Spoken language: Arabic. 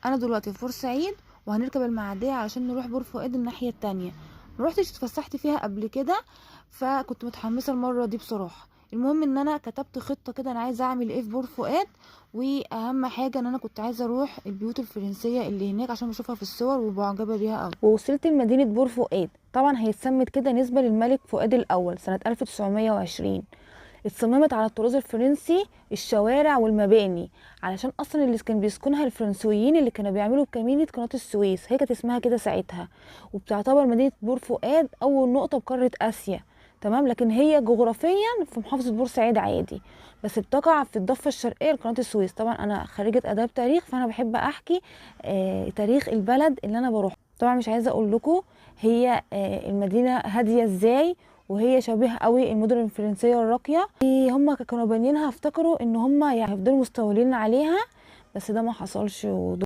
انا دلوقتي في بورسعيد وهنركب المعديه علشان نروح بور فؤاد الناحيه التانية. ما روحتش اتفسحت فيها قبل كده، فكنت متحمسه المره دي بصراحه. المهم ان انا كتبت خطه كده انا عايزه اعمل ايه في بور فؤاد. واهم حاجه ان انا كنت عايزه اروح البيوت الفرنسيه اللي هناك عشان بشوفها في الصور ومعجبه بيها قوي. ووصلت لمدينه بور فؤاد، طبعا هي اتسمت كده نسبه للملك فؤاد الاول سنه 1920. اتصممت على الطراز الفرنسي، الشوارع والمباني، علشان اصلا اللي كان بيسكنها الفرنسويين اللي كانوا بيعملوا بكمينة قناة السويس، هي كانت اسمها كده ساعتها. وبتعتبر مدينة بور فؤاد اول نقطة بقارة اسيا. تمام، لكن هي جغرافيا في محافظة بورسعيد عادي، بس بتقع في الضفة الشرقية لقناة السويس. طبعا انا خريجة اداب تاريخ، فانا بحب احكي تاريخ البلد اللي انا بروح. طبعا مش عايزة اقول لكم هي المدينة هادية ازاي، وهي شبيهة قوي المدن الفرنسية الراقية. هم كانوا بانيينها افتكروا ان هم يعني هيفضلوا مستولين عليها، بس ده ما حصلش.